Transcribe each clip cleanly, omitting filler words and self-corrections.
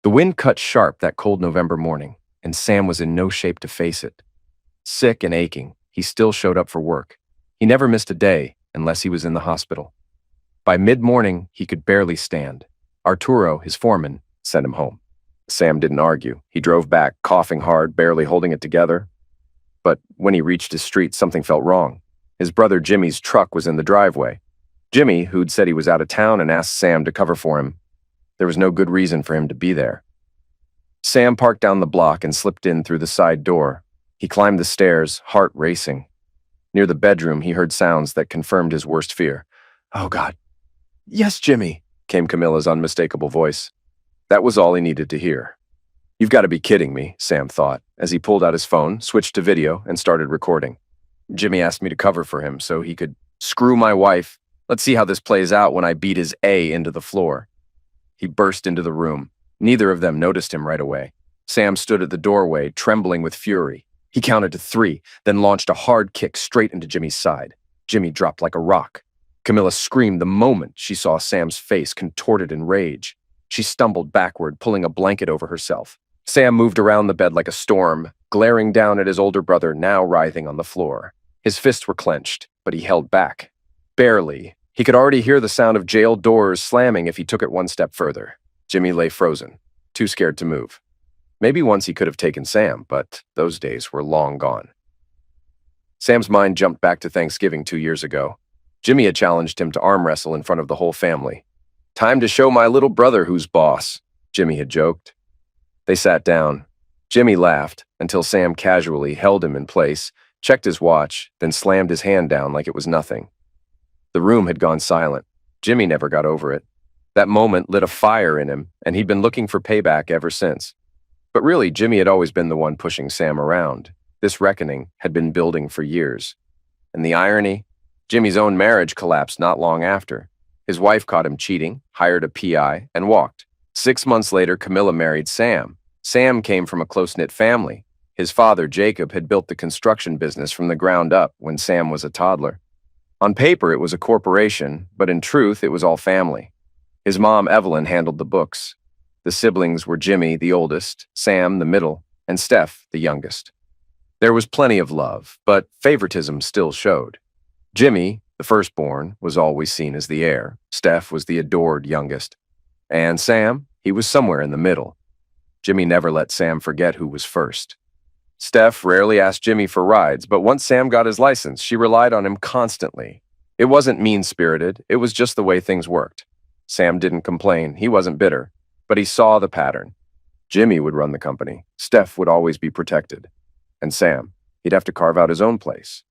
The wind cut sharp that cold November morning, and Sam was in no shape to face it. Sick and aching, he still showed up for work. He never missed a day unless he was in the hospital. By mid-morning, he could barely stand. Arturo, his foreman, sent him home. Sam didn't argue. He drove back, coughing hard, barely holding it together. But when he reached his street, something felt wrong. His brother Jimmy's truck was in the driveway. Jimmy, who'd said he was out of town and asked Sam to cover for him, there was no good reason for him to be there. Sam parked down the block and slipped in through the side door. He climbed the stairs, heart racing. Near the bedroom, he heard sounds that confirmed his worst fear. "Oh, God." "Yes, Jimmy," came Camilla's unmistakable voice. That was all he needed to hear. "You've got to be kidding me," Sam thought, as he pulled out his phone, switched to video, and started recording. "Jimmy asked me to cover for him so he could screw my wife. Let's see how this plays out when I beat his A into the floor." He burst into the room. Neither of them noticed him right away. Sam stood at the doorway, trembling with fury. He counted to 3, then launched a hard kick straight into Jimmy's side. Jimmy dropped like a rock. Camilla screamed the moment she saw Sam's face contorted in rage. She stumbled backward, pulling a blanket over herself. Sam moved around the bed like a storm, glaring down at his older brother now writhing on the floor. His fists were clenched, but he held back. Barely. He could already hear the sound of jail doors slamming if he took it one step further. Jimmy lay frozen, too scared to move. Maybe once he could have taken Sam, but those days were long gone. Sam's mind jumped back to Thanksgiving 2 years ago. Jimmy had challenged him to arm wrestle in front of the whole family. "Time to show my little brother who's boss," Jimmy had joked. They sat down. Jimmy laughed until Sam casually held him in place, checked his watch, then slammed his hand down like it was nothing. The room had gone silent. Jimmy never got over it. That moment lit a fire in him, and he'd been looking for payback ever since. But really, Jimmy had always been the one pushing Sam around. This reckoning had been building for years. And the irony? Jimmy's own marriage collapsed not long after. His wife caught him cheating, hired a PI, and walked. 6 months later, Camilla married Sam. Sam came from a close-knit family. His father, Jacob, had built the construction business from the ground up when Sam was a toddler. On paper, it was a corporation, but in truth, it was all family. His mom, Evelyn, handled the books. The siblings were Jimmy, the oldest, Sam, the middle, and Steph, the youngest. There was plenty of love, but favoritism still showed. Jimmy, the firstborn, was always seen as the heir. Steph was the adored youngest. And Sam, he was somewhere in the middle. Jimmy never let Sam forget who was first. Steph rarely asked Jimmy for rides, but once Sam got his license, she relied on him constantly. It wasn't mean-spirited, it was just the way things worked. Sam didn't complain, he wasn't bitter, but he saw the pattern. Jimmy would run the company, Steph would always be protected. And Sam, he'd have to carve out his own place.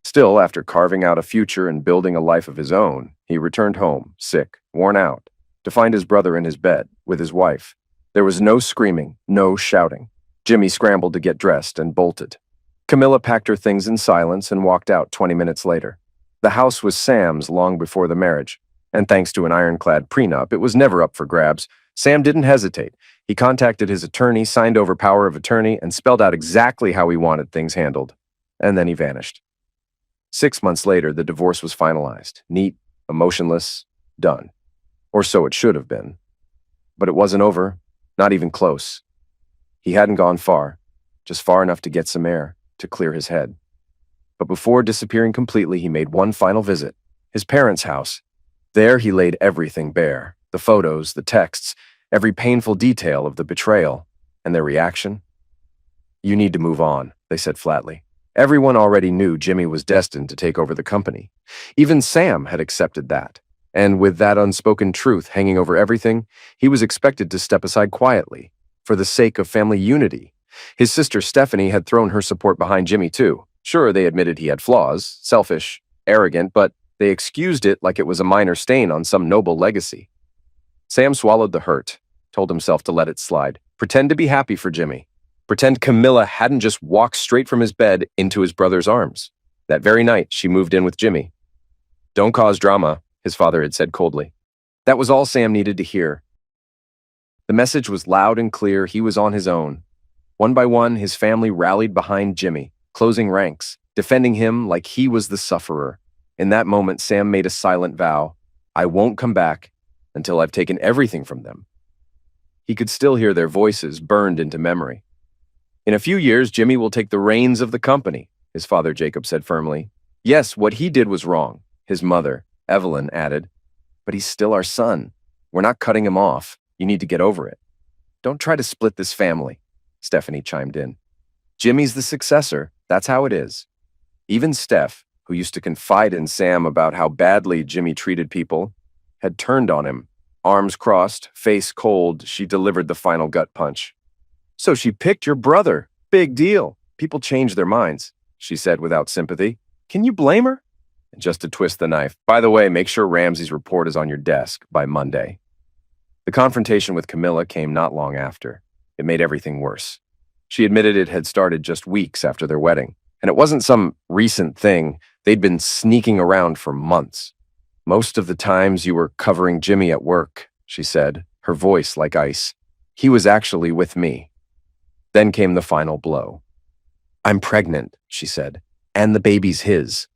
Still, after carving out a future and building a life of his own, he returned home, sick, worn out, to find his brother in his bed, with his wife. There was no screaming, no shouting. Jimmy scrambled to get dressed and bolted. Camilla packed her things in silence and walked out 20 minutes later. The house was Sam's long before the marriage, and thanks to an ironclad prenup, it was never up for grabs. Sam didn't hesitate. He contacted his attorney, signed over power of attorney, and spelled out exactly how he wanted things handled. And then he vanished. 6 months later, the divorce was finalized. Neat, emotionless, done. Or so it should have been. But it wasn't over, not even close. He hadn't gone far, just far enough to get some air, to clear his head. But before disappearing completely, he made one final visit, his parents' house. There he laid everything bare, the photos, the texts, every painful detail of the betrayal, and their reaction. "You need to move on," they said flatly. Everyone already knew Jimmy was destined to take over the company. Even Sam had accepted that. And with that unspoken truth hanging over everything, he was expected to step aside quietly, for the sake of family unity. His sister Stephanie had thrown her support behind Jimmy too. Sure, they admitted he had flaws, selfish, arrogant, but they excused it like it was a minor stain on some noble legacy. Sam swallowed the hurt, told himself to let it slide. Pretend to be happy for Jimmy. Pretend Camilla hadn't just walked straight from his bed into his brother's arms. That very night, she moved in with Jimmy. "Don't cause drama," his father had said coldly. That was all Sam needed to hear. The message was loud and clear. He was on his own. One by one, his family rallied behind Jimmy, closing ranks, defending him like he was the sufferer. In that moment, Sam made a silent vow. "I won't come back until I've taken everything from them." He could still hear their voices burned into memory. In a few years, Jimmy will take the reins of the company, his father Jacob said firmly. Yes, what he did was wrong, his mother, Evelyn, added. But he's still our son. We're not cutting him off. You need to get over it. Don't try to split this family, Stephanie chimed in. Jimmy's the successor. That's how it is. Even Steph, who used to confide in Sam about how badly Jimmy treated people, had turned on him. Arms crossed, face cold, she delivered the final gut punch. So she picked your brother. Big deal. People change their minds, she said without sympathy. Can you blame her? And just to twist the knife, by the way, make sure Ramsey's report is on your desk by Monday. The confrontation with Camilla came not long after. It made everything worse. She admitted it had started just weeks after their wedding, and it wasn't some recent thing. They'd been sneaking around for months. Most of the times you were covering Jimmy at work, she said, her voice like ice. He was actually with me. Then came the final blow. I'm pregnant, she said, and the baby's his.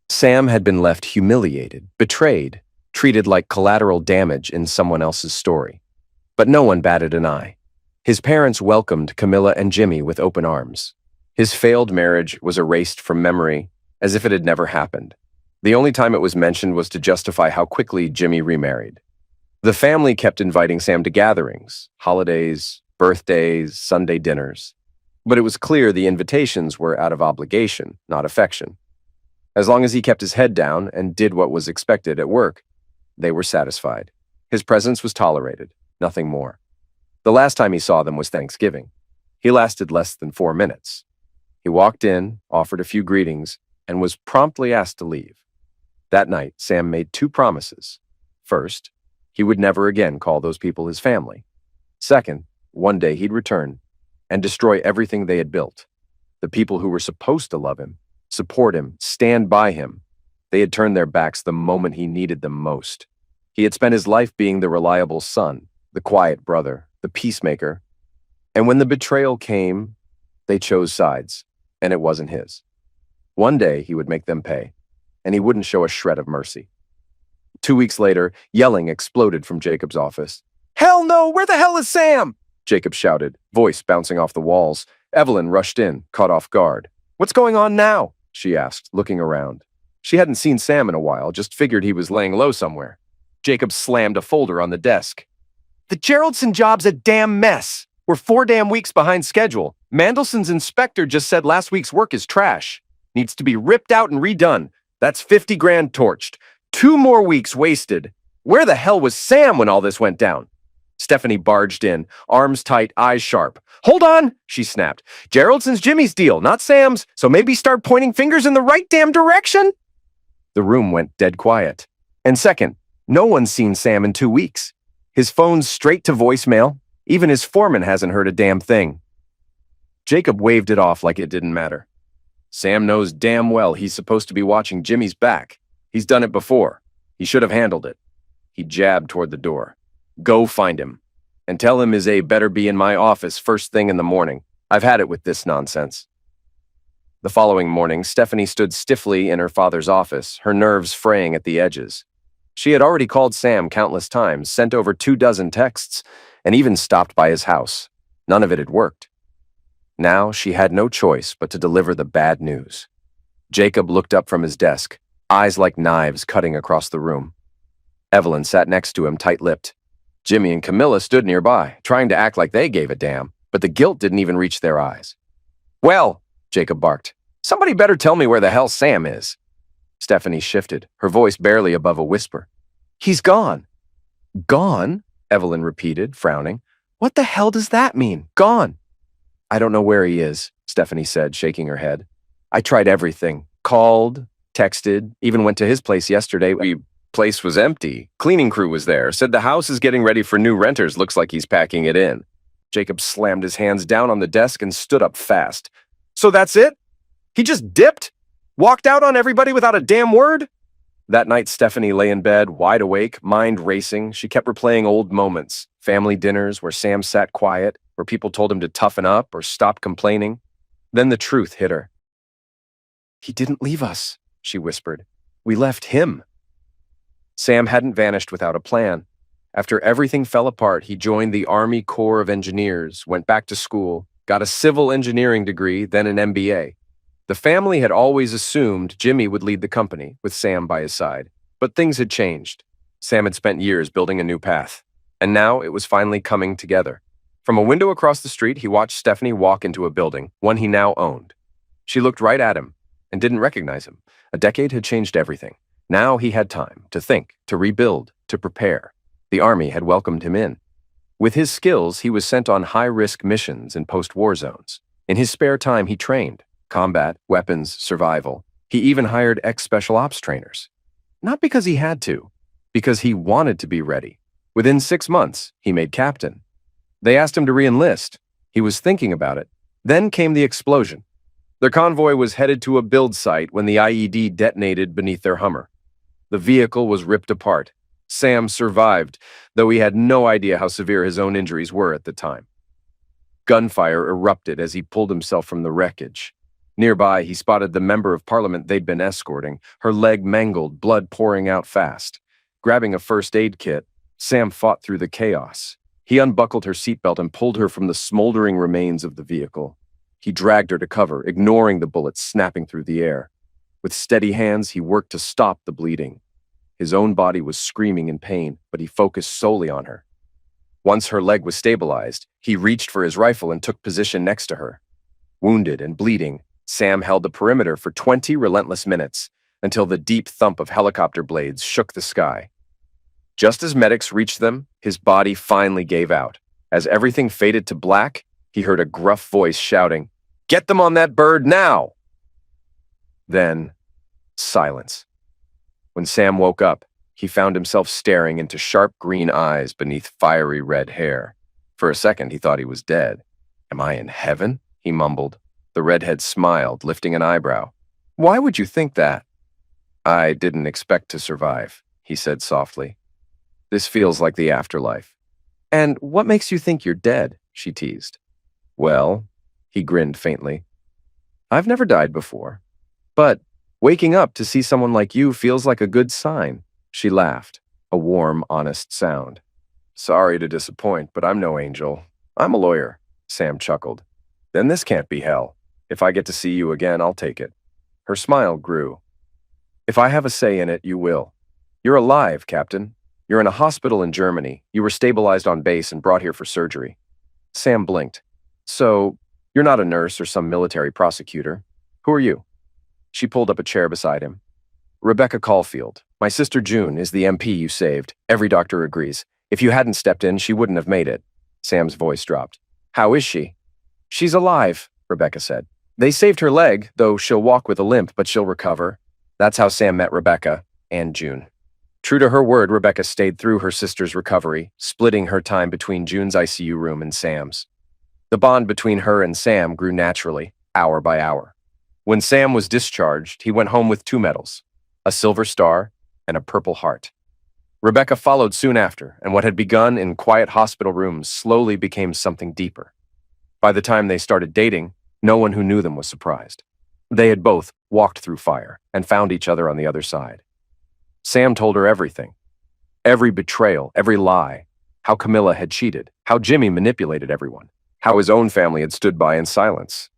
Sam had been left humiliated, betrayed, treated like collateral damage in someone else's story. But no one batted an eye. His parents welcomed Camilla and Jimmy with open arms. His failed marriage was erased from memory as if it had never happened. The only time it was mentioned was to justify how quickly Jimmy remarried. The family kept inviting Sam to gatherings, holidays, birthdays, Sunday dinners. But it was clear the invitations were out of obligation, not affection. As long as he kept his head down and did what was expected at work, they were satisfied. His presence was tolerated, nothing more. The last time he saw them was Thanksgiving. He lasted less than 4 minutes. He walked in, offered a few greetings, and was promptly asked to leave. That night, Sam made 2 promises. First, he would never again call those people his family. Second, one day he'd return and destroy everything they had built. The people who were supposed to love him, support him, stand by him, they had turned their backs the moment he needed them most. He had spent his life being the reliable son, the quiet brother, the peacemaker. And when the betrayal came, they chose sides, and it wasn't his. One day he would make them pay, and he wouldn't show a shred of mercy. 2 weeks later, yelling exploded from Jacob's office. Hell no! Where the hell is Sam? Jacob shouted, voice bouncing off the walls. Evelyn rushed in, caught off guard. What's going on now? She asked, looking around. She hadn't seen Sam in a while, just figured he was laying low somewhere. Jacob slammed a folder on the desk. The Geraldson job's a damn mess. We're 4 damn weeks behind schedule. Mandelson's inspector just said last week's work is trash. Needs to be ripped out and redone. That's 50 grand torched. 2 more weeks wasted. Where the hell was Sam when all this went down? Stephanie barged in, arms tight, eyes sharp. Hold on, she snapped. Geraldson's Jimmy's deal, not Sam's, so maybe start pointing fingers in the right damn direction? The room went dead quiet. And second, no one's seen Sam in 2 weeks. His phone's straight to voicemail. Even his foreman hasn't heard a damn thing. Jacob waved it off like it didn't matter. Sam knows damn well he's supposed to be watching Jimmy's back. He's done it before. He should have handled it. He jabbed toward the door. Go find him. And tell him his Abe better be in my office first thing in the morning. I've had it with this nonsense. The following morning, Stephanie stood stiffly in her father's office, her nerves fraying at the edges. She had already called Sam countless times, sent over 24 texts, and even stopped by his house. None of it had worked. Now she had no choice but to deliver the bad news. Jacob looked up from his desk, eyes like knives cutting across the room. Evelyn sat next to him, tight-lipped. Jimmy and Camilla stood nearby, trying to act like they gave a damn, but the guilt didn't even reach their eyes. Well, Jacob barked, somebody better tell me where the hell Sam is. Stephanie shifted, her voice barely above a whisper. He's gone. Gone? Evelyn repeated, frowning. What the hell does that mean? Gone. I don't know where he is, Stephanie said, shaking her head. I tried everything. Called, texted, even went to his place yesterday. The place was empty. Cleaning crew was there. Said the house is getting ready for new renters. Looks like he's packing it in. Jacob slammed his hands down on the desk and stood up fast. So that's it? He just dipped? Walked out on everybody without a damn word? That night, Stephanie lay in bed, wide awake, mind racing. She kept replaying old moments. Family dinners where Sam sat quiet, where people told him to toughen up or stop complaining. Then the truth hit her. He didn't leave us, she whispered. We left him. Sam hadn't vanished without a plan. After everything fell apart, he joined the Army Corps of Engineers, went back to school, got a civil engineering degree, then an MBA. The family had always assumed Jimmy would lead the company, with Sam by his side. But things had changed. Sam had spent years building a new path, and now it was finally coming together. From a window across the street, he watched Stephanie walk into a building, one he now owned. She looked right at him and didn't recognize him. A decade had changed everything. Now he had time to think, to rebuild, to prepare. The Army had welcomed him in. With his skills, he was sent on high-risk missions in post-war zones. In his spare time, he trained. Combat, weapons, survival. He even hired ex-special ops trainers. Not because he had to, because he wanted to be ready. Within 6 months, he made captain. They asked him to re-enlist. He was thinking about it. Then came the explosion. Their convoy was headed to a build site when the IED detonated beneath their Hummer. The vehicle was ripped apart. Sam survived, though he had no idea how severe his own injuries were at the time. Gunfire erupted as he pulled himself from the wreckage. Nearby, he spotted the member of parliament they'd been escorting, her leg mangled, blood pouring out fast. Grabbing a first aid kit, Sam fought through the chaos. He unbuckled her seatbelt and pulled her from the smoldering remains of the vehicle. He dragged her to cover, ignoring the bullets snapping through the air. With steady hands, he worked to stop the bleeding. His own body was screaming in pain, but he focused solely on her. Once her leg was stabilized, he reached for his rifle and took position next to her. Wounded and bleeding, Sam held the perimeter for 20 relentless minutes, until the deep thump of helicopter blades shook the sky. Just as medics reached them, his body finally gave out. As everything faded to black, he heard a gruff voice shouting, "Get them on that bird now!" Then, silence. When Sam woke up, he found himself staring into sharp green eyes beneath fiery red hair. For a second, he thought he was dead. "Am I in heaven?" he mumbled. The redhead smiled, lifting an eyebrow. "Why would you think that?" "I didn't expect to survive," he said softly. "This feels like the afterlife." "And what makes you think you're dead?" she teased. "Well," he grinned faintly, "I've never died before. But waking up to see someone like you feels like a good sign." She laughed, a warm, honest sound. "Sorry to disappoint, but I'm no angel. I'm a lawyer," Sam chuckled. "Then this can't be hell. If I get to see you again, I'll take it." Her smile grew. "If I have a say in it, you will. You're alive, Captain. You're in a hospital in Germany. You were stabilized on base and brought here for surgery." Sam blinked. "So, you're not a nurse or some military prosecutor. Who are you?" She pulled up a chair beside him. "Rebecca Caulfield. My sister June is the MP you saved. Every doctor agrees. If you hadn't stepped in, she wouldn't have made it." Sam's voice dropped. "How is she?" "She's alive," Rebecca said. "They saved her leg, though she'll walk with a limp, but she'll recover." That's how Sam met Rebecca and June. True to her word, Rebecca stayed through her sister's recovery, splitting her time between June's ICU room and Sam's. The bond between her and Sam grew naturally, hour by hour. When Sam was discharged, he went home with 2 medals, a Silver Star and a Purple Heart. Rebecca followed soon after, and what had begun in quiet hospital rooms slowly became something deeper. By the time they started dating, no one who knew them was surprised. They had both walked through fire and found each other on the other side. Sam told her everything. Every betrayal, every lie. How Camilla had cheated, how Jimmy manipulated everyone, how his own family had stood by in silence.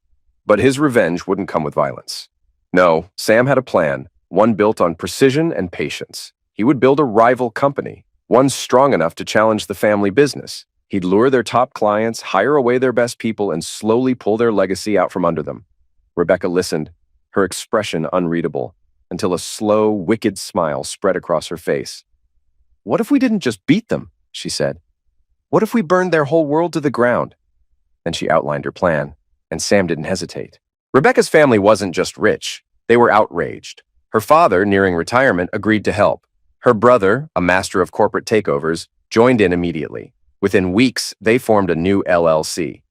But his revenge wouldn't come with violence. No, Sam had a plan, one built on precision and patience. He would build a rival company, one strong enough to challenge the family business. He'd lure their top clients, hire away their best people, and slowly pull their legacy out from under them. Rebecca listened, her expression unreadable, until a slow, wicked smile spread across her face. "What if we didn't just beat them?" she said. "What if we burned their whole world to the ground?" Then she outlined her plan, and Sam didn't hesitate. Rebecca's family wasn't just rich. They were outraged. Her father, nearing retirement, agreed to help. Her brother, a master of corporate takeovers, joined in immediately. Within weeks, they formed a new LLC.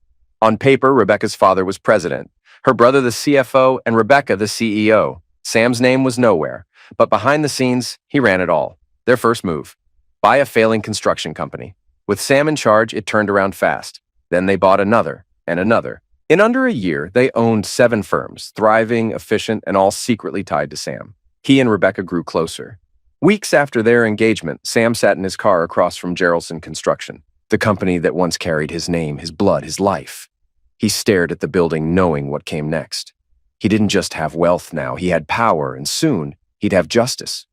On paper, Rebecca's father was president, her brother the CFO, and Rebecca the CEO. Sam's name was nowhere, but behind the scenes, he ran it all. Their first move: buy a failing construction company. With Sam in charge, it turned around fast. Then they bought another and another. In under a year, they owned 7 firms, thriving, efficient, and all secretly tied to Sam. He and Rebecca grew closer. Weeks after their engagement, Sam sat in his car across from Geraldson Construction, the company that once carried his name, his blood, his life. He stared at the building, knowing what came next. He didn't just have wealth now, he had power, and soon he'd have justice.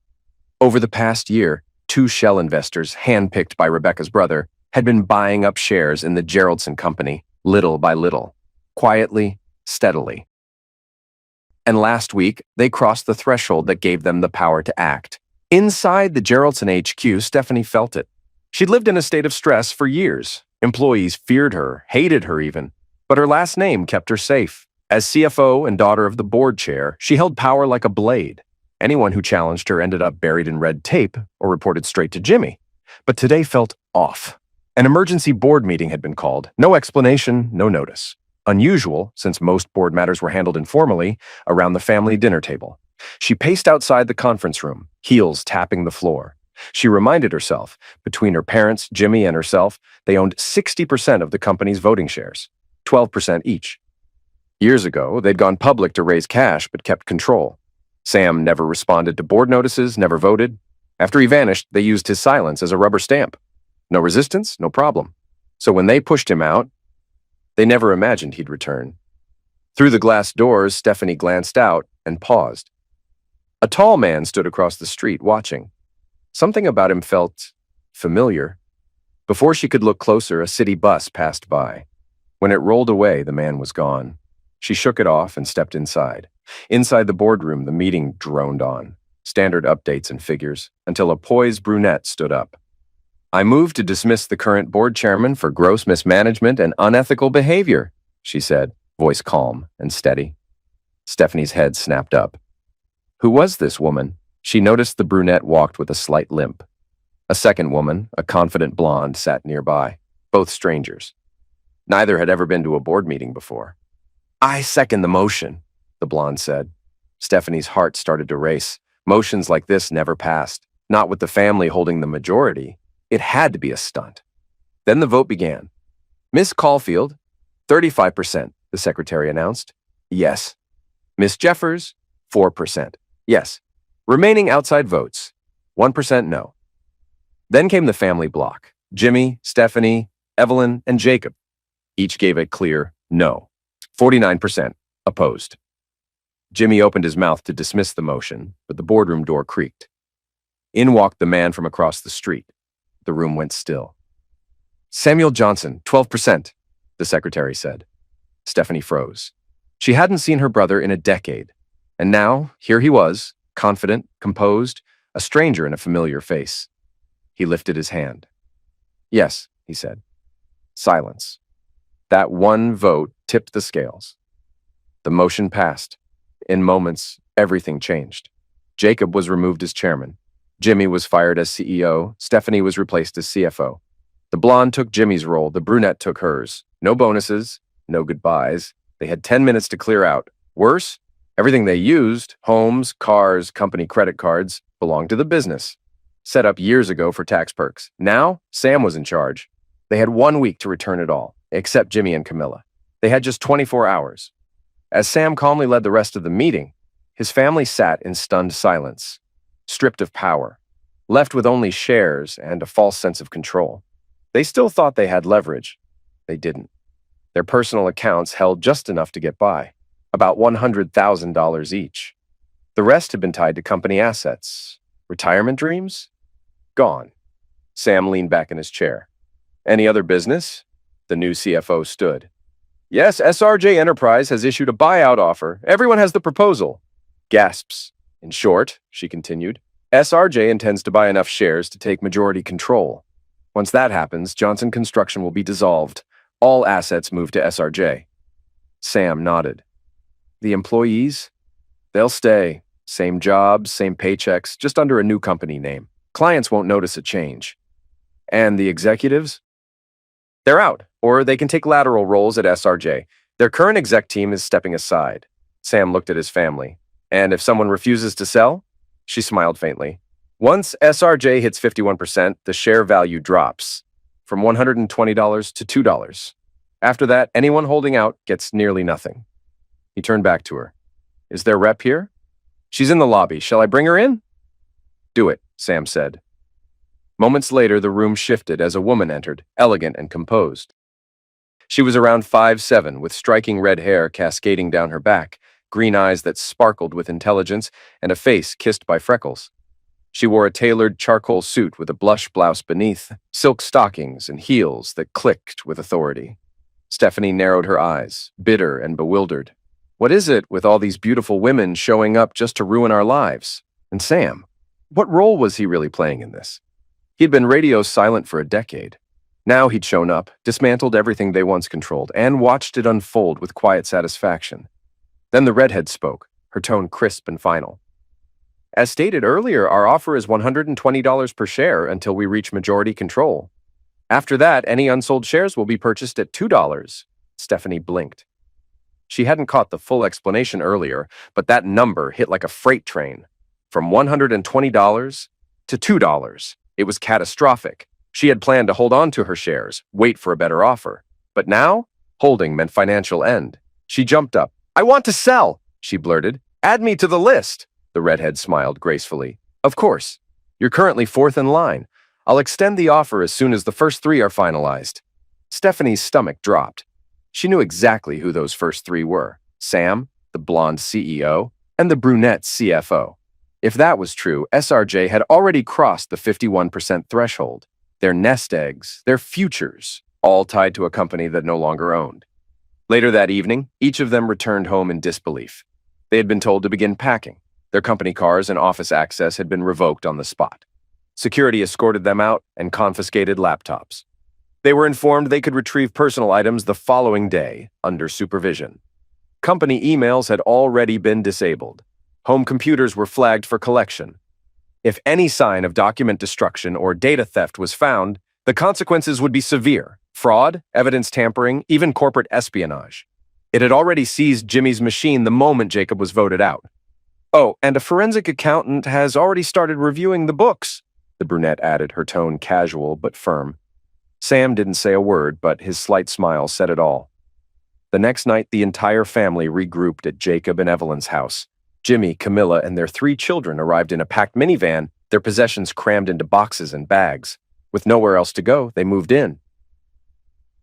Over the past year, two shell investors, handpicked by Rebecca's brother, had been buying up shares in the Geraldson Company, little by little, quietly, steadily. And last week, they crossed the threshold that gave them the power to act. Inside the Geraldson HQ, Stephanie felt it. She'd lived in a state of stress for years. Employees feared her, hated her even, but her last name kept her safe. As CFO and daughter of the board chair, she held power like a blade. Anyone who challenged her ended up buried in red tape or reported straight to Jimmy. But today felt off. An emergency board meeting had been called. No explanation, no notice. Unusual, since most board matters were handled informally around the family dinner table. She paced outside the conference room, heels tapping the floor. She reminded herself, between her parents, Jimmy, and herself, they owned 60% of the company's voting shares, 12% each. Years ago, they'd gone public to raise cash but kept control. Sam never responded to board notices, never voted. After he vanished, they used his silence as a rubber stamp. No resistance, no problem. So when they pushed him out, they never imagined he'd return. Through the glass doors, Stephanie glanced out and paused. A tall man stood across the street, watching. Something about him felt familiar. Before she could look closer, a city bus passed by. When it rolled away, the man was gone. She shook it off and stepped inside. Inside the boardroom, the meeting droned on. Standard updates and figures, until a poised brunette stood up. "I move to dismiss the current board chairman for gross mismanagement and unethical behavior," she said, voice calm and steady. Stephanie's head snapped up. Who was this woman? She noticed the brunette walked with a slight limp. A second woman, a confident blonde, sat nearby, both strangers. Neither had ever been to a board meeting before. "I second the motion," the blonde said. Stephanie's heart started to race. Motions like this never passed, not with the family holding the majority. It had to be a stunt. Then the vote began. "Miss Caulfield, 35%, the secretary announced. Yes. Miss Jeffers, 4%. Yes. Remaining outside votes, 1% no." Then came the family block. Jimmy, Stephanie, Evelyn, and Jacob. Each gave a clear no. 49% opposed. Jimmy opened his mouth to dismiss the motion, but the boardroom door creaked. In walked the man from across the street. The room went still. "Samuel Johnson, 12%, the secretary said. Stephanie froze. She hadn't seen her brother in a decade. And now, here he was, confident, composed, a stranger in a familiar face. He lifted his hand. "Yes," he said. Silence. That one vote tipped the scales. The motion passed. In moments, everything changed. Jacob was removed as chairman. Jimmy was fired as CEO. Stephanie was replaced as CFO. The blonde took Jimmy's role. The brunette took hers. No bonuses, no goodbyes. They had 10 minutes to clear out. Worse, everything they used, homes, cars, company credit cards, belonged to the business. Set up years ago for tax perks. Now, Sam was in charge. They had 1 week to return it all, except Jimmy and Camilla. They had just 24 hours. As Sam calmly led the rest of the meeting, his family sat in stunned silence, stripped of power, left with only shares and a false sense of control. They still thought they had leverage. They didn't. Their personal accounts held just enough to get by, about $100,000 each. The rest had been tied to company assets. Retirement dreams? Gone. Sam leaned back in his chair. "Any other business?" The new CFO stood. "Yes, SRJ Enterprise has issued a buyout offer. Everyone has the proposal." Gasps. "In short," she continued, "SRJ intends to buy enough shares to take majority control. Once that happens, Johnson Construction will be dissolved. All assets move to SRJ. Sam nodded. "The employees? They'll stay. Same jobs, same paychecks, just under a new company name. Clients won't notice a change. And the executives? They're out, or they can take lateral roles at SRJ. Their current exec team is stepping aside." Sam looked at his family. "And if someone refuses to sell?" She smiled faintly. "Once SRJ hits 51%, the share value drops from $120 to $2. After that, anyone holding out gets nearly nothing." He turned back to her. "Is their rep here?" "She's in the lobby. Shall I bring her in?" "Do it," Sam said. Moments later, the room shifted as a woman entered, elegant and composed. She was around 5'7", with striking red hair cascading down her back, green eyes that sparkled with intelligence, and a face kissed by freckles. She wore a tailored charcoal suit with a blush blouse beneath, silk stockings, and heels that clicked with authority. Stephanie narrowed her eyes, bitter and bewildered. What is it with all these beautiful women showing up just to ruin our lives? And Sam, what role was he really playing in this? He'd been radio silent for a decade. Now he'd shown up, dismantled everything they once controlled, and watched it unfold with quiet satisfaction. Then the redhead spoke, her tone crisp and final. As stated earlier, our offer is $120 per share until we reach majority control. After that, any unsold shares will be purchased at $2. Stephanie blinked. She hadn't caught the full explanation earlier, but that number hit like a freight train. From $120 to $2. It was catastrophic. She had planned to hold on to her shares, wait for a better offer. But now, holding meant financial end. She jumped up. I want to sell, she blurted. Add me to the list. The redhead smiled gracefully. Of course. You're currently fourth in line. I'll extend the offer as soon as the first three are finalized. Stephanie's stomach dropped. She knew exactly who those first three were. Sam, the blonde CEO, and the brunette CFO. If that was true, SRJ had already crossed the 51% threshold. Their nest eggs, their futures, all tied to a company that no longer owned. Later that evening, each of them returned home in disbelief. They had been told to begin packing. Their company cars and office access had been revoked on the spot. Security escorted them out and confiscated laptops. They were informed they could retrieve personal items the following day, under supervision. Company emails had already been disabled. Home computers were flagged for collection. If any sign of document destruction or data theft was found, the consequences would be severe: fraud, evidence tampering, even corporate espionage. It had already seized Jimmy's machine the moment Jacob was voted out. Oh, and a forensic accountant has already started reviewing the books, the brunette added, her tone casual but firm. Sam didn't say a word, but his slight smile said it all. The next night, the entire family regrouped at Jacob and Evelyn's house. Jimmy, Camilla, and their 3 children arrived in a packed minivan, their possessions crammed into boxes and bags. With nowhere else to go, they moved in.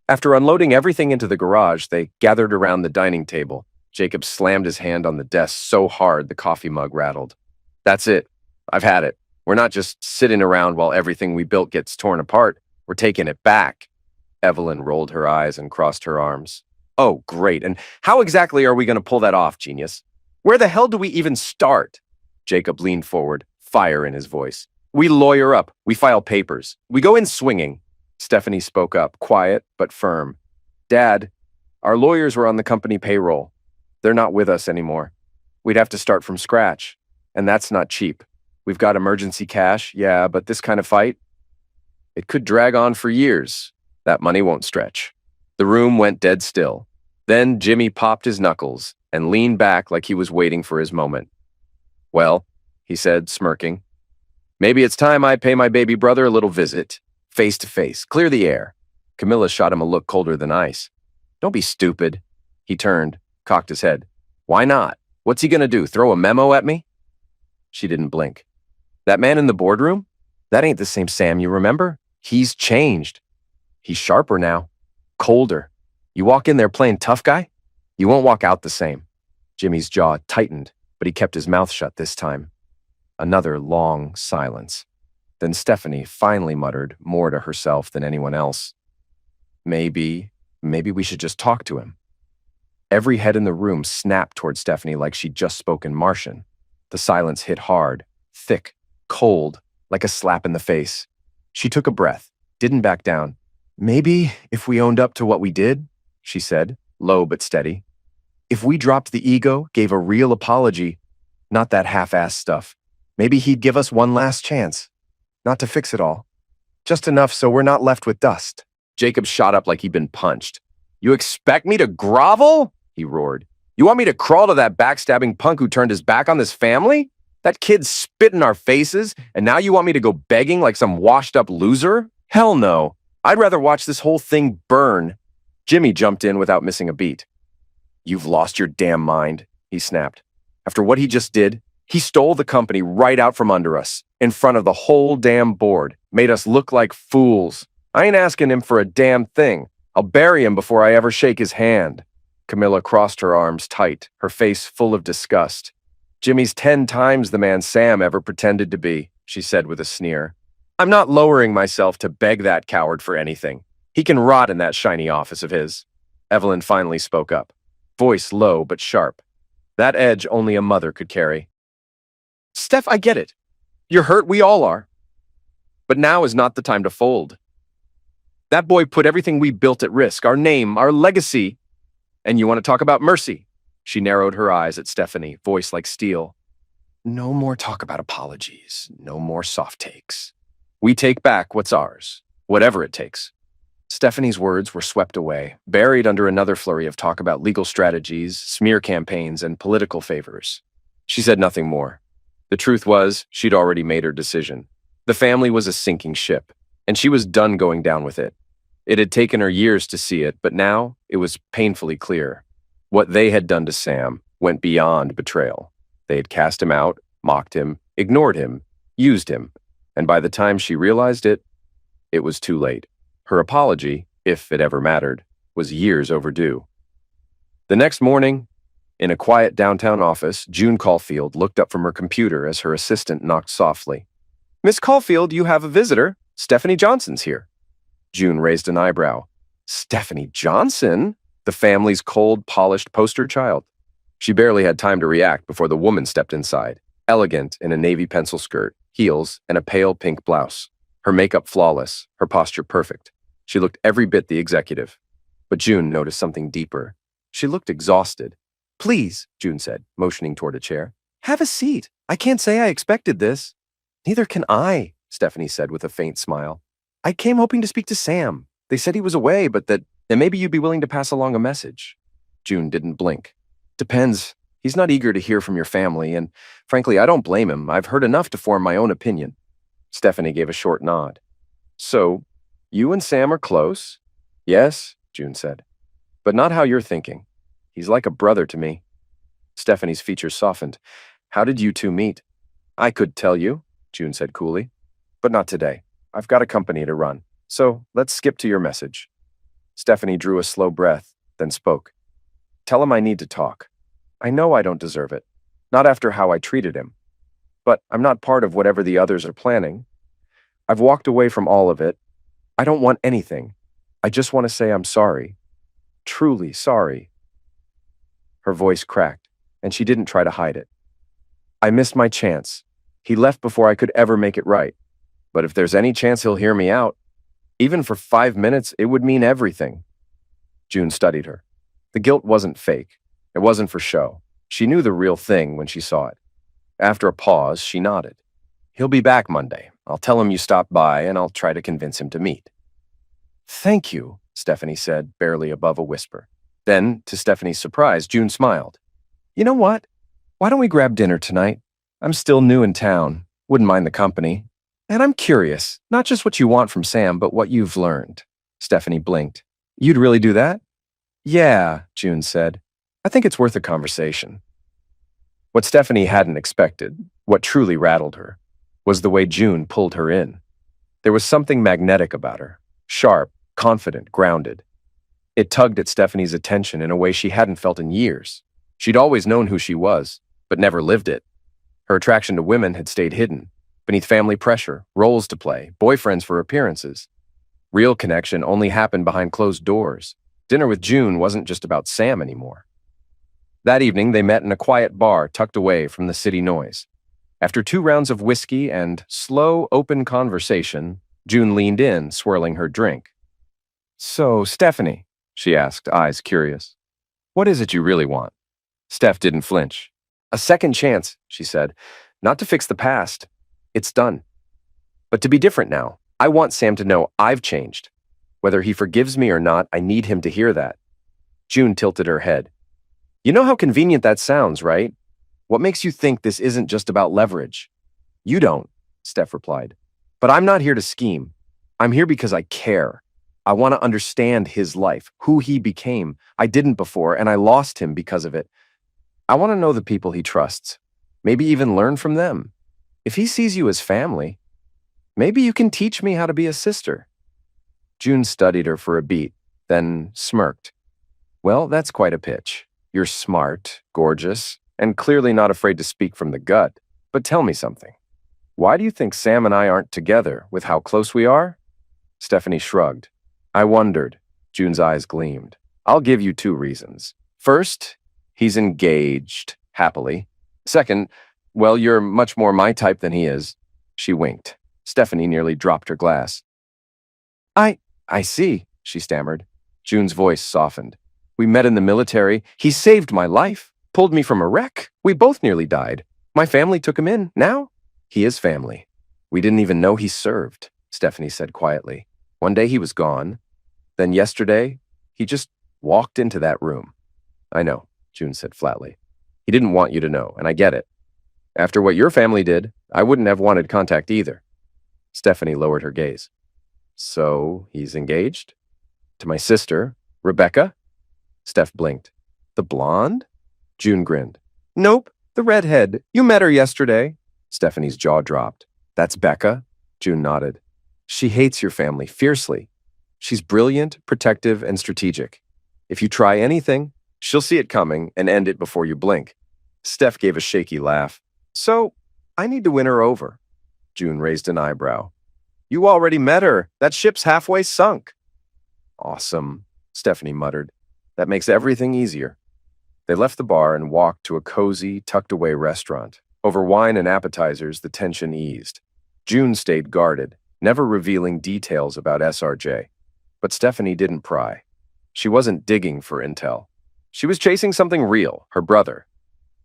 After unloading everything into the garage, they gathered around the dining table. Jacob slammed his hand on the desk so hard the coffee mug rattled. That's it. I've had it. We're not just sitting around while everything we built gets torn apart. We're taking it back. Evelyn rolled her eyes and crossed her arms. Oh, great. And how exactly are we going to pull that off, genius? Where the hell do we even start? Jacob leaned forward, fire in his voice. We lawyer up. We file papers. We go in swinging. Stephanie spoke up, quiet but firm. Dad, our lawyers were on the company payroll. They're not with us anymore. We'd have to start from scratch, and that's not cheap. We've got emergency cash, yeah, but this kind of fight, it could drag on for years. That money won't stretch. The room went dead still. Then Jimmy popped his knuckles and leaned back like he was waiting for his moment. Well, he said, smirking, maybe it's time I pay my baby brother a little visit. Face to face, clear the air. Camilla shot him a look colder than ice. Don't be stupid. He turned, cocked his head. Why not? What's he gonna do, throw a memo at me? She didn't blink. That man in the boardroom? That ain't the same Sam you remember. He's changed. He's sharper now. Colder. You walk in there playing tough guy, you won't walk out the same. Jimmy's jaw tightened, but he kept his mouth shut this time. Another long silence. Then Stephanie finally muttered, more to herself than anyone else. Maybe we should just talk to him. Every head in the room snapped toward Stephanie like she'd just spoken Martian. The silence hit hard, thick, cold, like a slap in the face. She took a breath, didn't back down. Maybe if we owned up to what we did, she said, low but steady. If we dropped the ego, gave a real apology, not that half-assed stuff, maybe he'd give us one last chance. Not to fix it all. Just enough so we're not left with dust. Jacob shot up like he'd been punched. You expect me to grovel? He roared. You want me to crawl to that backstabbing punk who turned his back on this family? That kid spit in our faces, and now you want me to go begging like some washed-up loser? Hell no. I'd rather watch this whole thing burn. Jimmy jumped in without missing a beat. You've lost your damn mind, he snapped. After what he just did, He stole the company right out from under us, in front of the whole damn board, made us look like fools. I ain't asking him for a damn thing. I'll bury him before I ever shake his hand." Camilla crossed her arms tight, her face full of disgust. "Jimmy's 10 times the man Sam ever pretended to be," she said with a sneer. "I'm not lowering myself to beg that coward for anything. He can rot in that shiny office of his." Evelyn finally spoke up, voice low but sharp. That edge only a mother could carry. "Steph, I get it. You're hurt, we all are. But now is not the time to fold. That boy put everything we built at risk, our name, our legacy. And you want to talk about mercy?" She narrowed her eyes at Stephanie, voice like steel. "No more talk about apologies, no more soft takes. We take back what's ours, whatever it takes." Stephanie's words were swept away, buried under another flurry of talk about legal strategies, smear campaigns, and political favors. She said nothing more. The truth was, she'd already made her decision. The family was a sinking ship, and she was done going down with it. It had taken her years to see it, but now it was painfully clear. What they had done to Sam went beyond betrayal. They had cast him out, mocked him, ignored him, used him, and by the time she realized it, it was too late. Her apology, if it ever mattered, was years overdue. The next morning, in a quiet downtown office, June Caulfield looked up from her computer as her assistant knocked softly. "Miss Caulfield, you have a visitor. Stephanie Johnson's here." June raised an eyebrow. Stephanie Johnson? The family's cold, polished poster child. She barely had time to react before the woman stepped inside, elegant in a navy pencil skirt, heels, and a pale pink blouse. Her makeup flawless, her posture perfect. She looked every bit the executive. But June noticed something deeper. She looked exhausted. "Please," June said, motioning toward a chair. "Have a seat. I can't say I expected this." "Neither can I," Stephanie said with a faint smile. "I came hoping to speak to Sam. They said he was away, but that maybe you'd be willing to pass along a message." June didn't blink. "Depends. He's not eager to hear from your family, and frankly, I don't blame him. I've heard enough to form my own opinion." Stephanie gave a short nod. "So, you and Sam are close?" "Yes," June said. "But not how you're thinking. He's like a brother to me." Stephanie's features softened. "How did you two meet?" "I could tell you," June said coolly. "But not today. I've got a company to run. So, let's skip to your message." Stephanie drew a slow breath, then spoke. "Tell him I need to talk. I know I don't deserve it. Not after how I treated him. But I'm not part of whatever the others are planning. I've walked away from all of it. I don't want anything. I just want to say I'm sorry. Truly sorry." Her voice cracked, and she didn't try to hide it. "I missed my chance. He left before I could ever make it right. But if there's any chance he'll hear me out, even for 5 minutes, it would mean everything." June studied her. The guilt wasn't fake. It wasn't for show. She knew the real thing when she saw it. After a pause, she nodded. "He'll be back Monday. I'll tell him you stopped by, and I'll try to convince him to meet." "Thank you," Stephanie said, barely above a whisper. Then, to Stephanie's surprise, June smiled. "You know what? Why don't we grab dinner tonight? I'm still new in town. Wouldn't mind the company. And I'm curious, not just what you want from Sam, but what you've learned." Stephanie blinked. "You'd really do that?" "Yeah," June said. "I think it's worth a conversation." What Stephanie hadn't expected, what truly rattled her, was the way June pulled her in. There was something magnetic about her, sharp, confident, grounded. It tugged at Stephanie's attention in a way she hadn't felt in years. She'd always known who she was, but never lived it. Her attraction to women had stayed hidden, beneath family pressure, roles to play, boyfriends for appearances. Real connection only happened behind closed doors. Dinner with June wasn't just about Sam anymore. That evening, they met in a quiet bar tucked away from the city noise. After 2 rounds of whiskey and slow, open conversation, June leaned in, swirling her drink. "So, Stephanie," she asked, eyes curious, "what is it you really want?" Steph didn't flinch. "A second chance," she said. "Not to fix the past. It's done. But to be different now. I want Sam to know I've changed. Whether he forgives me or not, I need him to hear that." June tilted her head. "You know how convenient that sounds, right? What makes you think this isn't just about leverage?" "You don't," Steph replied. "But I'm not here to scheme. I'm here because I care. I want to understand his life, who he became. I didn't before, and I lost him because of it. I want to know the people he trusts. Maybe even learn from them. If he sees you as family, maybe you can teach me how to be a sister. June studied her for a beat, then smirked. Well, that's quite a pitch. You're smart, gorgeous, and clearly not afraid to speak from the gut. But tell me something. Why do you think Sam and I aren't together with how close we are? Stephanie shrugged. I wondered. June's eyes gleamed. I'll give you 2 reasons. First, he's engaged, happily. Second, well, you're much more my type than he is. She winked. Stephanie nearly dropped her glass. I see, she stammered. June's voice softened. We met in the military. He saved my life, pulled me from a wreck. We both nearly died. My family took him in. Now, he is family. We didn't even know he served, Stephanie said quietly. One day he was gone. Then yesterday, he just walked into that room. I know, June said flatly. He didn't want you to know, and I get it. After what your family did, I wouldn't have wanted contact either. Stephanie lowered her gaze. So, he's engaged? To my sister, Rebecca? Steph blinked. The blonde? June grinned. Nope, the redhead. You met her yesterday. Stephanie's jaw dropped. That's Becca? June nodded. She hates your family fiercely. She's brilliant, protective, and strategic. If you try anything, she'll see it coming and end it before you blink. Steph gave a shaky laugh. So, I need to win her over. June raised an eyebrow. You already met her. That ship's halfway sunk. Awesome, Stephanie muttered. That makes everything easier. They left the bar and walked to a cozy, tucked-away restaurant. Over wine and appetizers, the tension eased. June stayed guarded, never revealing details about SRJ. But Stephanie didn't pry. She wasn't digging for intel. She was chasing something real, her brother.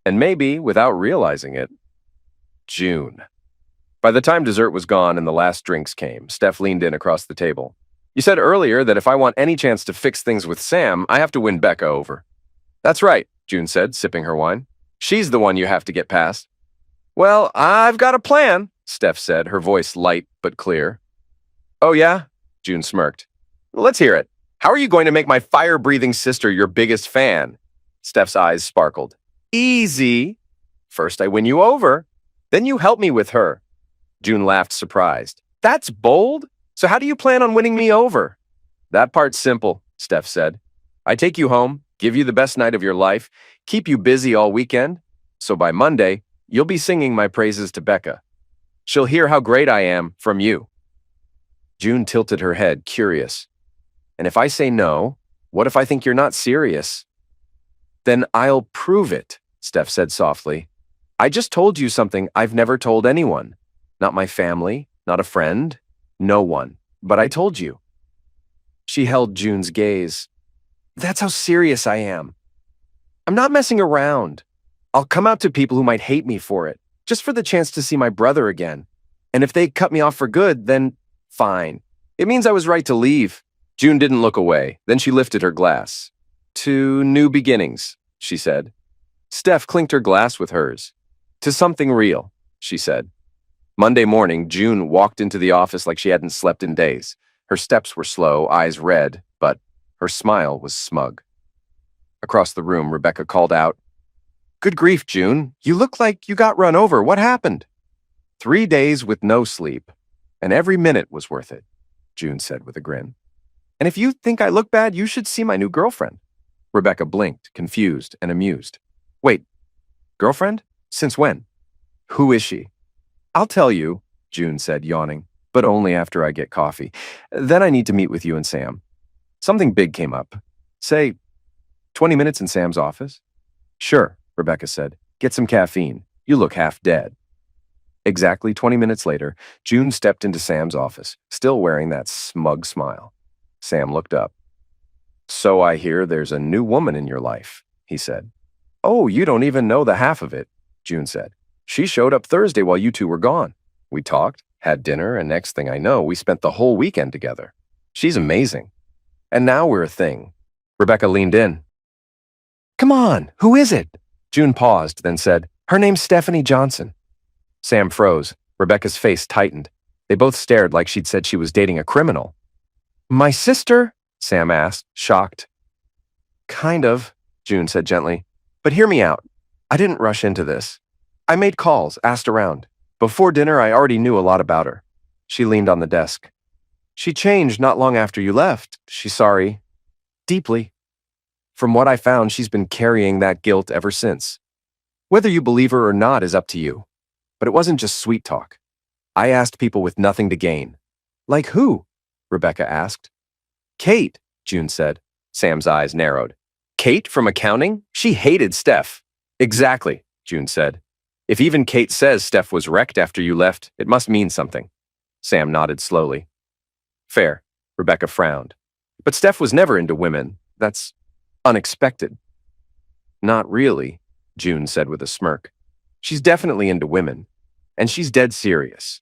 And maybe, without realizing it, June. By the time dessert was gone and the last drinks came, Steph leaned in across the table. You said earlier that if I want any chance to fix things with Sam, I have to win Becca over. That's right, June said, sipping her wine. She's the one you have to get past. Well, I've got a plan, Steph said, her voice light but clear. Oh yeah? June smirked. Let's hear it. How are you going to make my fire-breathing sister your biggest fan? Steph's eyes sparkled. Easy. First I win you over. Then you help me with her. June laughed, surprised. That's bold. So how do you plan on winning me over? That part's simple, Steph said. I take you home, give you the best night of your life, keep you busy all weekend, so by Monday, you'll be singing my praises to Becca. She'll hear how great I am from you. June tilted her head, curious. And if I say no, what if I think you're not serious? Then I'll prove it, Steph said softly. I just told you something I've never told anyone. Not my family, not a friend, no one. But I told you. She held June's gaze. That's how serious I am. I'm not messing around. I'll come out to people who might hate me for it, just for the chance to see my brother again. And if they cut me off for good, then fine. It means I was right to leave. June didn't look away. Then she lifted her glass. To new beginnings, she said. Steph clinked her glass with hers. To something real, she said. Monday morning, June walked into the office like she hadn't slept in days. Her steps were slow, eyes red, but her smile was smug. Across the room, Rebecca called out, Good grief, June. You look like you got run over. What happened? 3 days with no sleep, and every minute was worth it, June said with a grin. And if you think I look bad, you should see my new girlfriend. Rebecca blinked, confused and amused. Wait, girlfriend? Since when? Who is she? I'll tell you, June said, yawning, but only after I get coffee. Then I need to meet with you and Sam. Something big came up. Say, 20 minutes in Sam's office? Sure, Rebecca said. Get some caffeine. You look half dead. Exactly 20 minutes later, June stepped into Sam's office, still wearing that smug smile. Sam looked up. So I hear there's a new woman in your life, he said. Oh, you don't even know the half of it, June said. She showed up Thursday while you two were gone. We talked, had dinner, and next thing I know, we spent the whole weekend together. She's amazing. And now we're a thing. Rebecca leaned in. Come on, who is it? June paused, then said, Her name's Stephanie Johnson. Sam froze. Rebecca's face tightened. They both stared like she'd said she was dating a criminal. My sister? Sam asked, shocked. Kind of, June said gently. But hear me out. I didn't rush into this. I made calls, asked around. Before dinner, I already knew a lot about her. She leaned on the desk. She changed not long after you left. She's sorry. Deeply. From what I found, she's been carrying that guilt ever since. Whether you believe her or not is up to you. But it wasn't just sweet talk. I asked people with nothing to gain. Like who? Rebecca asked. Kate, June said. Sam's eyes narrowed. Kate from accounting? She hated Steph. Exactly, June said. If even Kate says Steph was wrecked after you left, it must mean something. Sam nodded slowly. Fair, Rebecca frowned. But Steph was never into women. That's unexpected. Not really, June said with a smirk. She's definitely into women. And she's dead serious.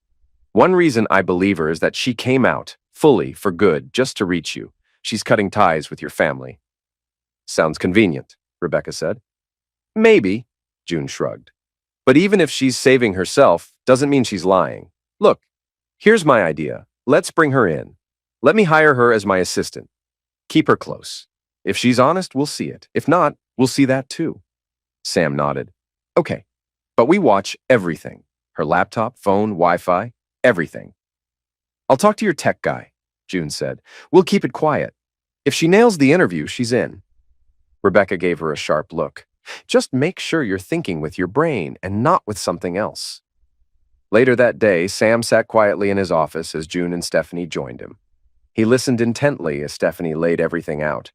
One reason I believe her is that she came out, fully, for good, just to reach you. She's cutting ties with your family. Sounds convenient, Rebecca said. Maybe, June shrugged. But even if she's saving herself, doesn't mean she's lying. Look, here's my idea. Let's bring her in. Let me hire her as my assistant. Keep her close. If she's honest, we'll see it. If not, we'll see that too. Sam nodded. Okay, but we watch everything. Her laptop, phone, Wi-Fi, everything. I'll talk to your tech guy, June said. We'll keep it quiet. If she nails the interview, she's in. Rebecca gave her a sharp look. Just make sure you're thinking with your brain and not with something else. Later that day, Sam sat quietly in his office as June and Stephanie joined him. He listened intently as Stephanie laid everything out.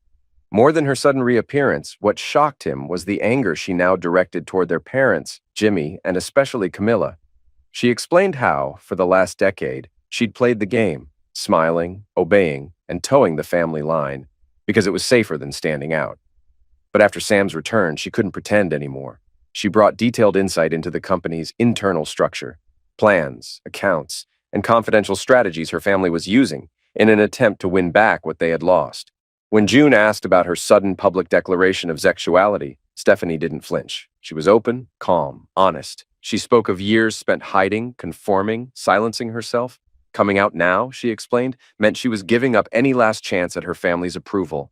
More than her sudden reappearance, what shocked him was the anger she now directed toward their parents, Jimmy, and especially Camilla. She explained how, for the last decade, she'd played the game, smiling, obeying, and towing the family line, because it was safer than standing out. But after Sam's return, she couldn't pretend anymore. She brought detailed insight into the company's internal structure, plans, accounts, and confidential strategies her family was using in an attempt to win back what they had lost. When June asked about her sudden public declaration of sexuality, Stephanie didn't flinch. She was open, calm, honest. She spoke of years spent hiding, conforming, silencing herself. Coming out now, she explained, meant she was giving up any last chance at her family's approval.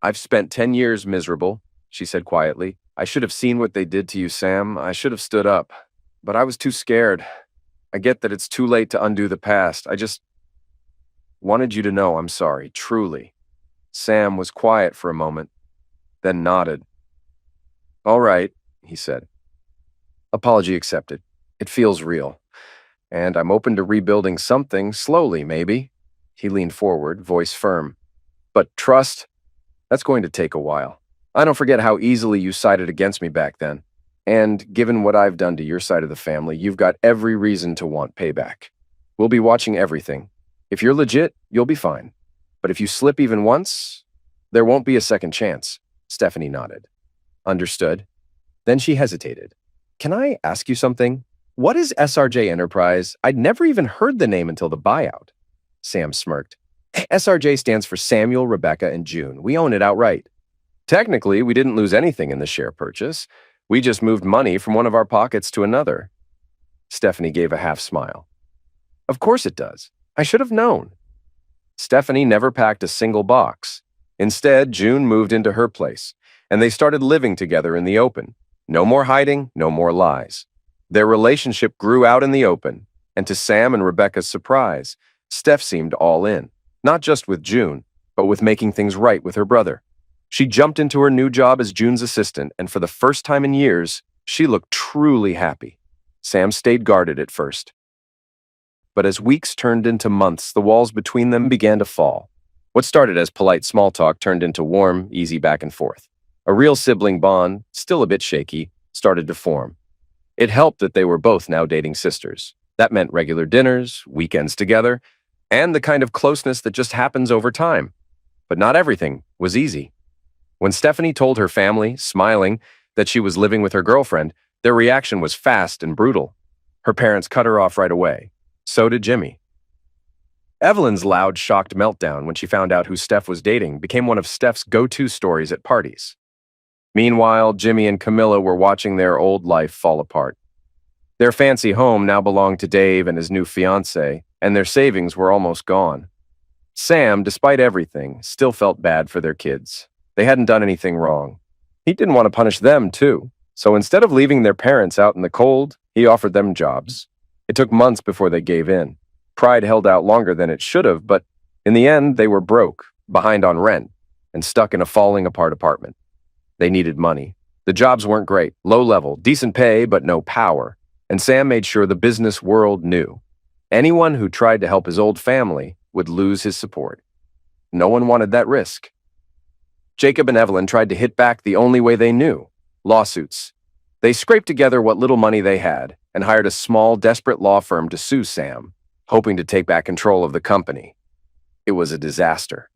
I've spent 10 years miserable, she said quietly. I should have seen what they did to you, Sam. I should have stood up. But I was too scared. I get that it's too late to undo the past. I just wanted you to know I'm sorry, truly. Sam was quiet for a moment, then nodded. All right, he said. Apology accepted. It feels real. And I'm open to rebuilding something, slowly, maybe. He leaned forward, voice firm. But trust, that's going to take a while. I don't forget how easily you sided against me back then. And given what I've done to your side of the family, you've got every reason to want payback. We'll be watching everything. If you're legit, you'll be fine. But if you slip even once, there won't be a second chance. Stephanie nodded. Understood. Then she hesitated. Can I ask you something? What is SRJ Enterprise? I'd never even heard the name until the buyout. Sam smirked. SRJ stands for Samuel, Rebecca, and June. We own it outright. Technically, we didn't lose anything in the share purchase. We just moved money from one of our pockets to another. Stephanie gave a half smile. Of course it does. I should have known. Stephanie never packed a single box. Instead, June moved into her place, and they started living together in the open. No more hiding, no more lies. Their relationship grew out in the open, and to Sam and Rebecca's surprise, Steph seemed all in, not just with June, but with making things right with her brother. She jumped into her new job as June's assistant, and for the first time in years, she looked truly happy. Sam stayed guarded at first. But as weeks turned into months, the walls between them began to fall. What started as polite small talk turned into warm, easy back and forth. A real sibling bond, still a bit shaky, started to form. It helped that they were both now dating sisters. That meant regular dinners, weekends together, and the kind of closeness that just happens over time. But not everything was easy. When Stephanie told her family, smiling, that she was living with her girlfriend, their reaction was fast and brutal. Her parents cut her off right away. So did Jimmy. Evelyn's loud, shocked meltdown when she found out who Steph was dating became one of Steph's go-to stories at parties. Meanwhile, Jimmy and Camilla were watching their old life fall apart. Their fancy home now belonged to Dave and his new fiancée, and their savings were almost gone. Sam, despite everything, still felt bad for their kids. They hadn't done anything wrong. He didn't want to punish them, too, So instead of leaving their parents out in the cold, he offered them jobs. It took months before they gave in. Pride held out longer than it should have, but in the end, they were broke, behind on rent, and stuck in a falling apart apartment. They needed money. The jobs weren't great, low level, decent pay, but no power. And Sam made sure the business world knew. Anyone who tried to help his old family would lose his support. No one wanted that risk. Jacob and Evelyn tried to hit back the only way they knew: lawsuits. They scraped together what little money they had and hired a small, desperate law firm to sue Sam, hoping to take back control of the company. It was a disaster.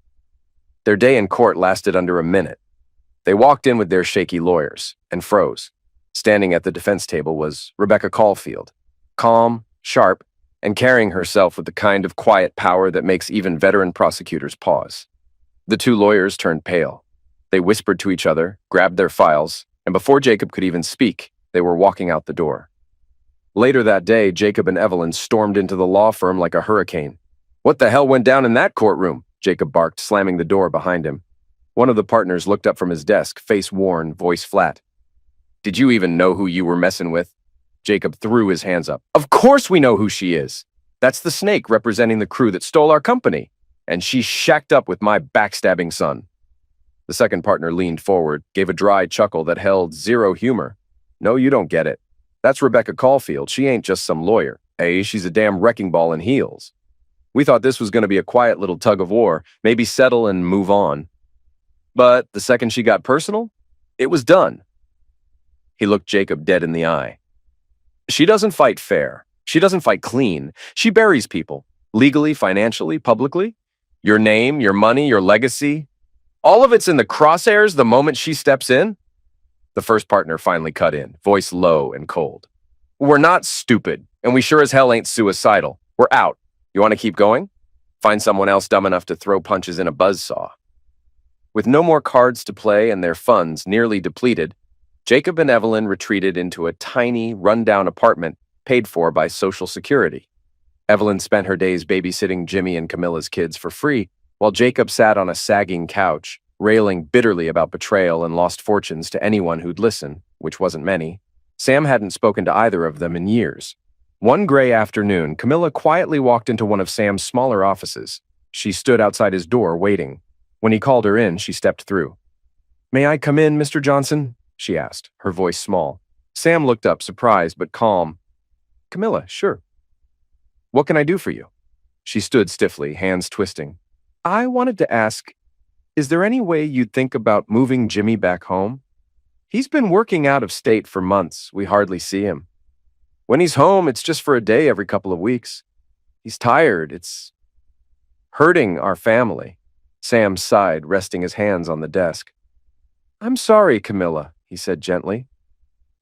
Their day in court lasted under a minute. They walked in with their shaky lawyers and froze. Standing at the defense table was Rebecca Caulfield, calm, sharp, and carrying herself with the kind of quiet power that makes even veteran prosecutors pause. The two lawyers turned pale. They whispered to each other, grabbed their files, and before Jacob could even speak, they were walking out the door. Later that day, Jacob and Evelyn stormed into the law firm like a hurricane. "What the hell went down in that courtroom?" Jacob barked, slamming the door behind him. One of the partners looked up from his desk, face worn, voice flat. "Did you even know who you were messing with?" Jacob threw his hands up. "Of course we know who she is. That's the snake representing the crew that stole our company. And she's shacked up with my backstabbing son." The second partner leaned forward, gave a dry chuckle that held zero humor. "No, you don't get it. That's Rebecca Caulfield. She ain't just some lawyer. Hey, she's a damn wrecking ball in heels. We thought this was going to be a quiet little tug of war, maybe settle and move on. But the second she got personal, it was done." He looked Jacob dead in the eye. "She doesn't fight fair. She doesn't fight clean. She buries people, legally, financially, publicly. Your name, your money, your legacy, all of it's in the crosshairs the moment she steps in." The first partner finally cut in, voice low and cold. "We're not stupid, and we sure as hell ain't suicidal. We're out. You want to keep going? Find someone else dumb enough to throw punches in a buzzsaw." With no more cards to play and their funds nearly depleted, Jacob and Evelyn retreated into a tiny, run-down apartment paid for by Social Security. Evelyn spent her days babysitting Jimmy and Camilla's kids for free, while Jacob sat on a sagging couch, railing bitterly about betrayal and lost fortunes to anyone who'd listen, which wasn't many. Sam hadn't spoken to either of them in years. One gray afternoon, Camilla quietly walked into one of Sam's smaller offices. She stood outside his door, waiting. When he called her in, she stepped through. "May I come in, Mr. Johnson?" she asked, her voice small. Sam looked up, surprised but calm. "Camilla, sure. What can I do for you?" She stood stiffly, hands twisting. "I wanted to ask, is there any way you'd think about moving Jimmy back home? He's been working out of state for months. We hardly see him. When he's home, it's just for a day every couple of weeks. He's tired. It's hurting our family." Sam sighed, resting his hands on the desk. "I'm sorry, Camilla," he said gently,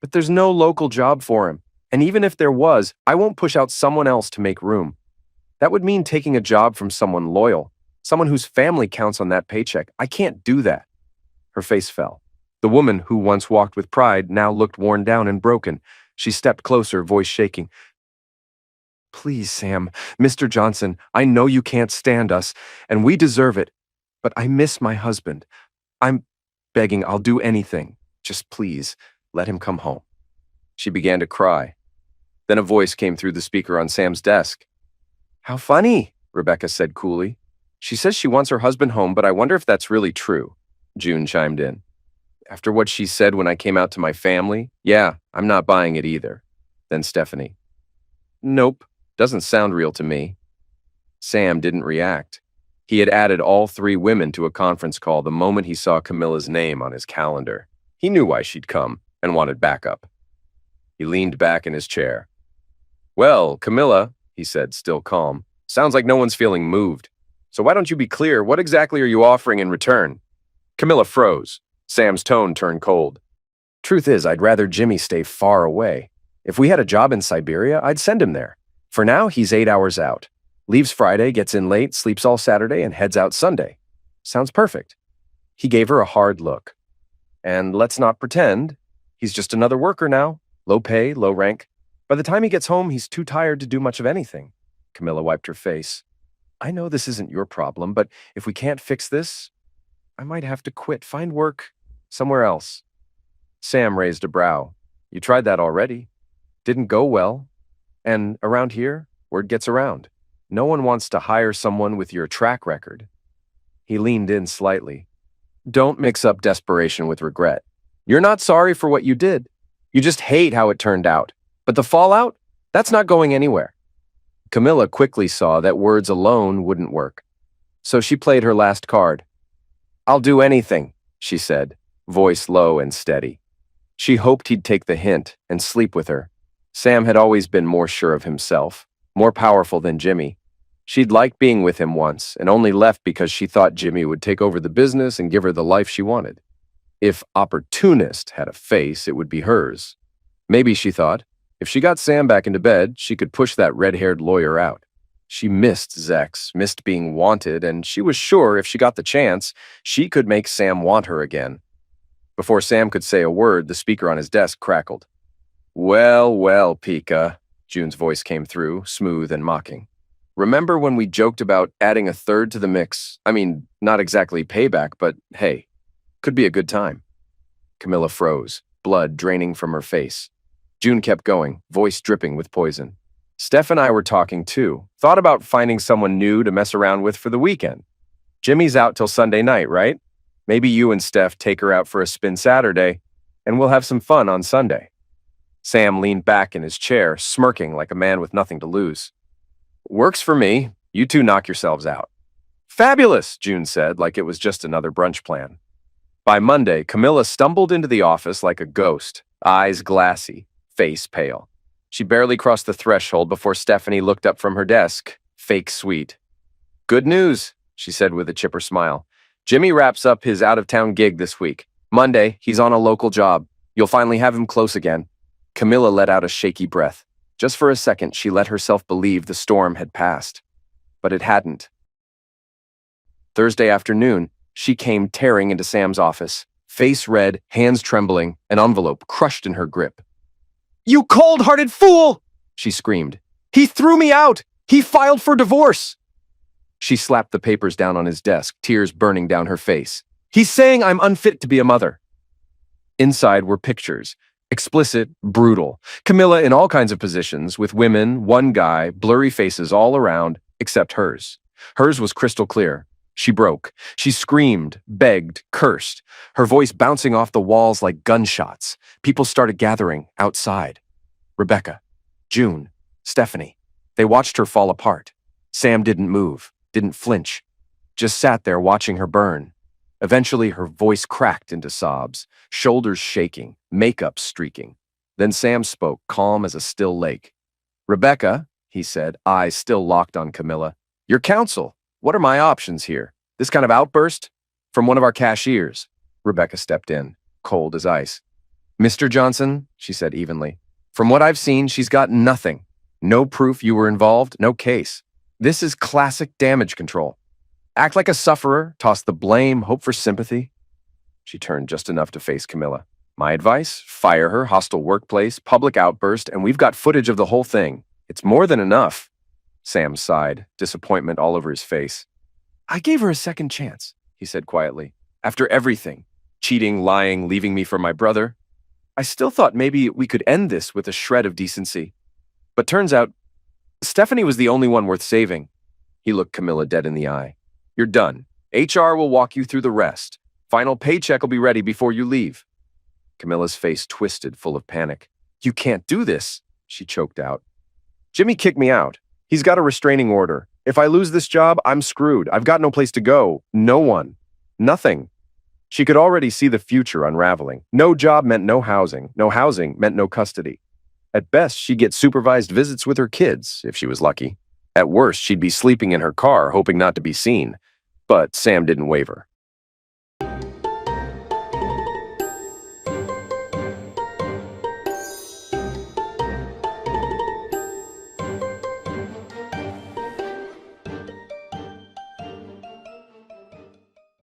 "but there's no local job for him. And even if there was, I won't push out someone else to make room. That would mean taking a job from someone loyal, someone whose family counts on that paycheck. I can't do that." Her face fell. The woman who once walked with pride now looked worn down and broken. She stepped closer, voice shaking. "Please, Sam, Mr. Johnson, I know you can't stand us, and we deserve it. But I miss my husband. I'm begging, I'll do anything. Just please, let him come home." She began to cry. Then a voice came through the speaker on Sam's desk. "How funny," Rebecca said coolly. "She says she wants her husband home, but I wonder if that's really true." June chimed in. "After what she said when I came out to my family, yeah, I'm not buying it either." Then Stephanie. "Nope, doesn't sound real to me." Sam didn't react. He had added all three women to a conference call the moment he saw Camilla's name on his calendar. He knew why she'd come and wanted backup. He leaned back in his chair. "Well, Camilla," he said, still calm, "sounds like no one's feeling moved. So why don't you be clear? What exactly are you offering in return?" Camilla froze. Sam's tone turned cold. "Truth is, I'd rather Jimmy stay far away. If we had a job in Siberia, I'd send him there. For now, he's 8 hours out. Leaves Friday, gets in late, sleeps all Saturday, and heads out Sunday. Sounds perfect." He gave her a hard look. "And let's not pretend. He's just another worker now. Low pay, low rank. By the time he gets home, he's too tired to do much of anything." Camilla wiped her face. "I know this isn't your problem, but if we can't fix this, I might have to quit, find work somewhere else." Sam raised a brow. You tried that already. Didn't go well. And around here, word gets around. No one wants to hire someone with your track record. He leaned in slightly. Don't mix up desperation with regret. You're not sorry for what you did. You just hate how it turned out. But the fallout? That's not going anywhere. Camilla quickly saw that words alone wouldn't work. So she played her last card. I'll do anything, she said, voice low and steady. She hoped he'd take the hint and sleep with her. Sam had always been more sure of himself, more powerful than Jimmy. She'd liked being with him once and only left because she thought Jimmy would take over the business and give her the life she wanted. If opportunist had a face, it would be hers. Maybe, she thought, if she got Sam back into bed, she could push that red-haired lawyer out. She missed Zex, missed being wanted, and she was sure if she got the chance, she could make Sam want her again. Before Sam could say a word, the speaker on his desk crackled. Well, well, Pika, June's voice came through, smooth and mocking. Remember when we joked about adding a third to the mix? I mean, not exactly payback, but hey, could be a good time. Camilla froze, blood draining from her face. June kept going, voice dripping with poison. Steph and I were talking too. Thought about finding someone new to mess around with for the weekend. Jimmy's out till Sunday night, right? Maybe you and Steph take her out for a spin Saturday, and we'll have some fun on Sunday. Sam leaned back in his chair, smirking like a man with nothing to lose. Works for me. You two knock yourselves out. Fabulous, June said, like it was just another brunch plan. By Monday, Camilla stumbled into the office like a ghost, eyes glassy, face pale. She barely crossed the threshold before Stephanie looked up from her desk, fake sweet. Good news, she said with a chipper smile. Jimmy wraps up his out-of-town gig this week. Monday, he's on a local job. You'll finally have him close again. Camilla let out a shaky breath. Just for a second, she let herself believe the storm had passed. But it hadn't. Thursday afternoon, she came tearing into Sam's office, face red, hands trembling, an envelope crushed in her grip. You cold-hearted fool! She screamed. He threw me out! He filed for divorce! She slapped the papers down on his desk, tears burning down her face. He's saying I'm unfit to be a mother. Inside were pictures. Explicit, brutal. Camilla in all kinds of positions, with women, one guy, blurry faces all around, except hers. Hers was crystal clear. She broke. She screamed, begged, cursed, her voice bouncing off the walls like gunshots. People started gathering outside. Rebecca, June, Stephanie. They watched her fall apart. Sam didn't move, didn't flinch, just sat there watching her burn. Eventually, her voice cracked into sobs, shoulders shaking, makeup streaking. Then Sam spoke, calm as a still lake. Rebecca, he said, eyes still locked on Camilla. Your counsel. What are my options here? This kind of outburst? From one of our cashiers. Rebecca stepped in, cold as ice. Mr. Johnson, she said evenly, from what I've seen, she's got nothing. No proof you were involved, no case. This is classic damage control. Act like a sufferer, toss the blame, hope for sympathy. She turned just enough to face Camilla. My advice? Fire her, hostile workplace, public outburst, and we've got footage of the whole thing. It's more than enough. Sam sighed, disappointment all over his face. I gave her a second chance, he said quietly. After everything, cheating, lying, leaving me for my brother, I still thought maybe we could end this with a shred of decency. But turns out, Stephanie was the only one worth saving. He looked Camilla dead in the eye. You're done. HR will walk you through the rest. Final paycheck will be ready before you leave. Camilla's face twisted, full of panic. You can't do this, she choked out. Jimmy kicked me out. He's got a restraining order. If I lose this job, I'm screwed. I've got no place to go. No one. Nothing. She could already see the future unraveling. No job meant no housing. No housing meant no custody. At best, she'd get supervised visits with her kids, if she was lucky. At worst, she'd be sleeping in her car, hoping not to be seen. But Sam didn't waver.